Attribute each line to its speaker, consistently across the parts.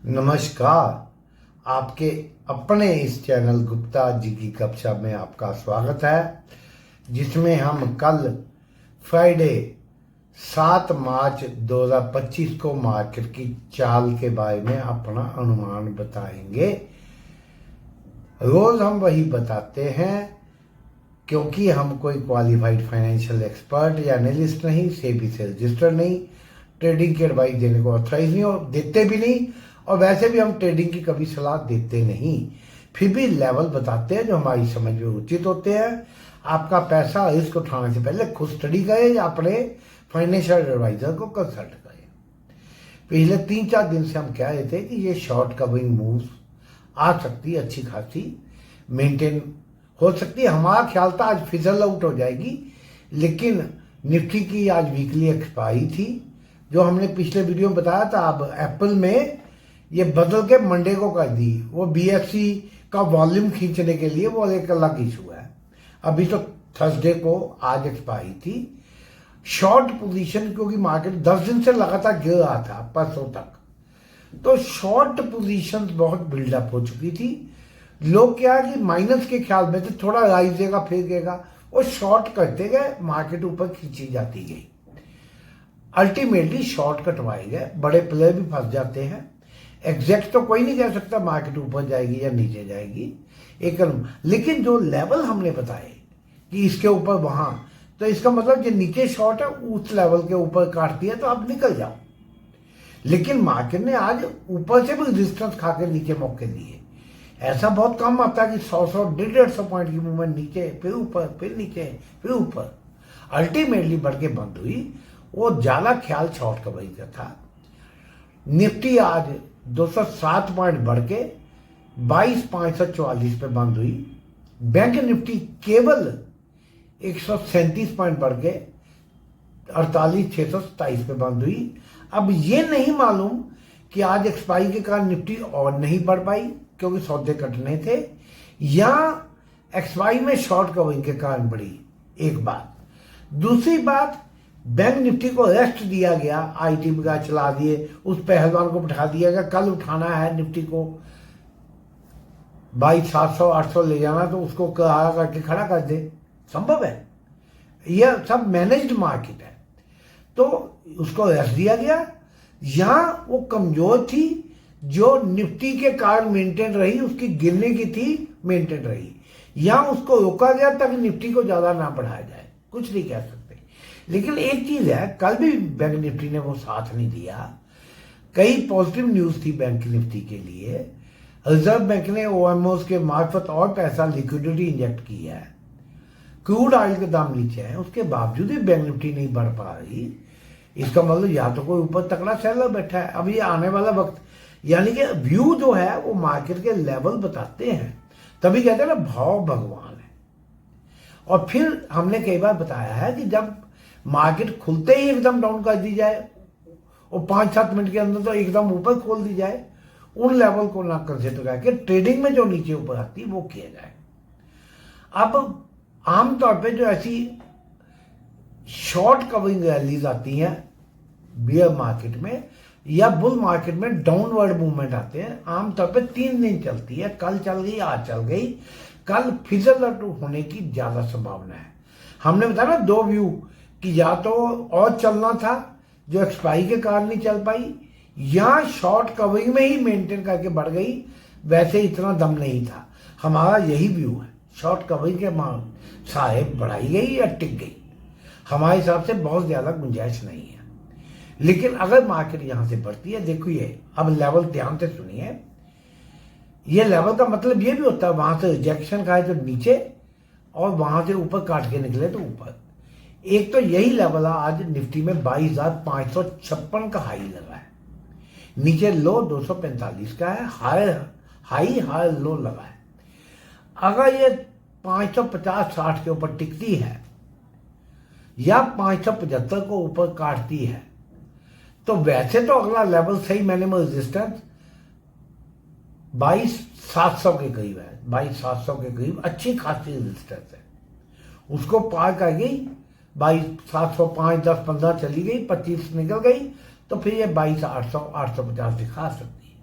Speaker 1: नमस्कार। आपके अपने इस चैनल गुप्ता जी की कक्षा में आपका स्वागत है, जिसमें हम कल फ्राइडे 7 मार्च 2025 को मार्केट की चाल के बारे में अपना अनुमान बताएंगे। रोज हम वही बताते हैं, क्योंकि हम कोई क्वालिफाइड फाइनेंशियल एक्सपर्ट या एनालिस्ट नहीं, सेबी से रजिस्टर्ड नहीं, ट्रेडिंग की एडवाइस देने को ऑथराइज नहीं और देते भी नहीं, और वैसे भी हम ट्रेडिंग की कभी सलाह देते नहीं। फिर भी लेवल बताते हैं जो हमारी समझ में उचित होते हैं। आपका पैसा रिस्क उठाने से पहले खुद स्टडी करें या अपने फाइनेंशियल एडवाइजर को कंसल्ट करें। पिछले 3-4 दिन से हम कह रहे थे कि ये शॉर्ट कवरिंग मूव्स आ सकती है, अच्छी खासी मेंटेन हो सकती है। हमारा ख्याल था आज फिजल आउट हो जाएगी, लेकिन निफ्टी की आज वीकली एक्सपायरी थी, जो हमने पिछले वीडियो में बताया था। अब एप्पल में ये बदल के मंडे को कर दी। वो बीएससी का वॉल्यूम खींचने के लिए वो एक अलग इशू है। अभी तो थर्सडे को आज एक्सपायरी थी। शॉर्ट पोजीशन, क्योंकि मार्केट 10 दिन से लगातार गिर रहा था परसों तक, तो शॉर्ट पोजीशन बहुत बिल्डअप हो चुकी थी। लोग क्या है कि माइनस के ख्याल में थे, थोड़ा राइजेगा फिर गिरेगा, वो शॉर्ट करते गए, मार्केट ऊपर खींची जाती गई। अल्टीमेटली शॉर्ट कटवाए गए, बड़े प्लेयर भी फंस जाते हैं। एग्जैक्ट तो कोई नहीं कह सकता मार्केट ऊपर जाएगी या नीचे जाएगी, लेकिन जो लेवल हमने बताए कि इसके ऊपर वहां, तो इसका मतलब जो नीचे शॉर्ट है उस लेवल के ऊपर काटती है तो आप निकल जाओ। लेकिन मार्केट ने आज ऊपर से भी रेजिस्टेंस खा के नीचे मौके दिए। ऐसा बहुत कम आता है कि 100 150 पॉइंट की मूवमेंट नीचे फिर ऊपर फिर नीचे फिर ऊपर, अल्टीमेटली बढ़ के बंद हुई। वो ज्यादा ख्याल शॉर्ट कवरिंग का था। निफ्टी आज 207 पॉइंट बढ़ के 22,544 पे बंद हुई। बैंक निफ्टी केवल 137 पॉइंट बढ़ के 48,627 पे बंद हुई। अब ये नहीं मालूम कि आज एक्सपायरी के कारण निफ्टी और नहीं बढ़ पाई क्योंकि सौदे कटने थे, या एक्सपायरी में शॉर्ट कवरिंग के कारण बढ़ी। एक बात। दूसरी बात, बैंक निफ्टी को रेस्ट दिया गया, आईटी वगैरह चला दिए, उस पहलवान को बिठा दिया गया। कल उठाना है निफ्टी को 22,700-800 ले जाना, तो उसको कहा करके खड़ा कर दे, संभव है। यह सब मैनेज्ड मार्केट है, तो उसको रेस्ट दिया गया। यहां वो कमजोर थी जो निफ्टी के कारण मेंटेन रही, उसकी गिरने की थी मेंटेन रही। यहां उसको रोका गया ताकि निफ्टी को ज्यादा ना बढ़ाया जाए। कुछ नहीं कह सकते। लेकिन एक चीज है, कल भी बैंक निफ्टी ने वो साथ नहीं दिया। कई पॉजिटिव न्यूज थी बैंक निफ्टी के लिए। रिजर्व बैंक ने ओएमओस के मार्फत और पैसा लिक्विडिटी इंजेक्ट की है। क्रूड ऑयल के दाम नीचे है, उसके बावजूद भी बैंक निफ्टी नहीं बढ़ पा रही। इसका मतलब या तो कोई ऊपर तकड़ा सेलर बैठा है। अब ये आने वाला वक्त, यानी कि व्यू जो है वो मार्केट के लेवल बताते हैं, तभी कहते हैं ना भाव भगवान है। और फिर हमने कई बार बताया है कि जब मार्केट खुलते ही एकदम डाउन कर दी जाए और 5-7 मिनट के अंदर तो एकदम ऊपर खोल दी जाए, उन लेवल को ना कंसिडर करके ट्रेडिंग में जो नीचे ऊपर आती है वो किया जाए। अब आमतौर पे जो ऐसी शॉर्ट कवरिंग रैलीज आती हैं बियर मार्केट में या बुल मार्केट में, डाउनवर्ड मूवमेंट आते हैं, आमतौर पे 3 दिन चलती है। कल चल गई, आज चल गई। कल फिजल आउट होने की ज्यादा संभावना है। हमने बताया ना 2 व्यू, कि या तो और चलना था जो एक्सपायरी के कारण नहीं चल पाई, या शॉर्ट कवरिंग में ही मेंटेन करके बढ़ गई, वैसे इतना दम नहीं था। हमारा यही व्यू है, शॉर्ट कवरिंग के सारे बढ़ाई गई या टिक गई, हमारे हिसाब से बहुत ज्यादा गुंजाइश नहीं है। लेकिन अगर मार्केट यहां से बढ़ती है, देखिए अब लेवल ध्यान से सुनिए। ये लेवल का मतलब ये भी होता है वहां से रिजेक्शन खाए तो नीचे, और वहां से ऊपर काट के निकले तो ऊपर। एक तो यही लेवल है आज निफ्टी में 22,556 का हाई लगा है। नीचे लो 245 का है, हाई लो लगा है। अगर ये 550-60 के ऊपर टिकती है या 575 को ऊपर काटती है, तो वैसे तो अगला लेवल सही मिनिमम रेजिस्टेंस 22,700 के करीब है। 22,700 के करीब अच्छी खासी रेजिस्टेंस है। उसको पार कर गई, 22,705, 10, 15 चली गई, 25 निकल गई, तो फिर ये 22,800, 850 दिखा सकती है।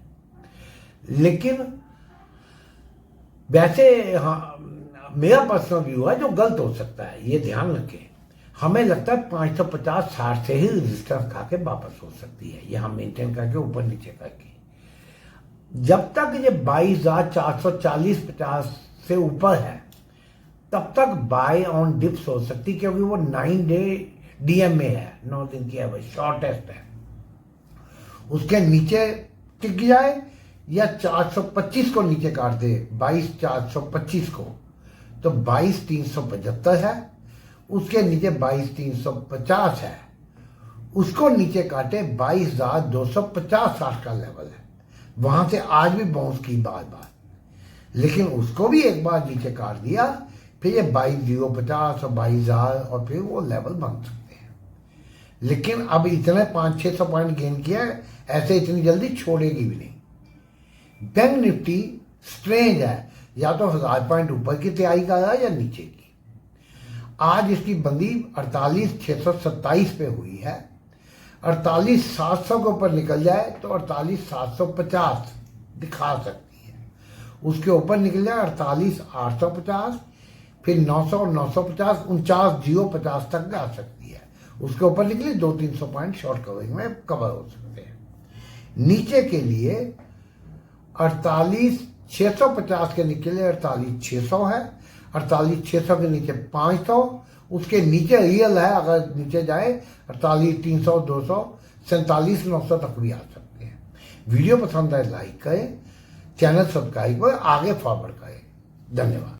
Speaker 1: लेकिन वैसे हाँ, मेरा पर्सनल व्यू है जो गलत हो सकता है, ये ध्यान रखें। हमें लगता है 550-60 से ही रेजिस्टेंस खा के वापस हो सकती है, ये हम मेंटेन करके ऊपर नीचे करके। जब तक ये 22,440-50 से ऊपर है तब तक बाय ऑन डिप्स हो सकती, क्योंकि वो 9 डे डीएम में है, 9 दिन की एवरेज शॉर्टेस्ट है। उसके नीचे टिक जाए या 425 को नीचे काट दे, 22,425 को, तो 22,375 है। उसके नीचे 22,350 है, उसको नीचे काटे 22,250 आज का लेवल है। वहां से आज भी बाउंस की बार बार, लेकिन उसको भी एक बार नीचे काट दिया, फिर ये 22,050 और 22,000 और फिर वो लेवल बन सकते हैं। लेकिन अब इतने 500-600 पॉइंट गेन किया है, ऐसे इतनी जल्दी छोड़ेगी भी नहीं। बैंक निफ्टी स्ट्रेंज है, या तो 1000 पॉइंट ऊपर की तैयारी कर रहा है या नीचे की। आज इसकी बंदी 48,627 पे हुई है। 48,700 के ऊपर निकल जाए तो 48,750 दिखा सकती है। उसके ऊपर निकल जाए 48,850, फिर 900 और 950, 49,050 तक जा सकती है। उसके ऊपर निकले 200-300 पॉइंट शॉर्ट कवरिंग में कवर हो सकते हैं। नीचे के लिए 48,650 के निकले 48,600 है, 48,600 के नीचे 500, उसके नीचे रियल है, अगर नीचे जाए 48,300, 200, 47,900 तक भी आ सकते हैं। वीडियो पसंद आए लाइक करें, चैनल सब्सक्राइब करें, आगे फॉरवर्ड करें। धन्यवाद।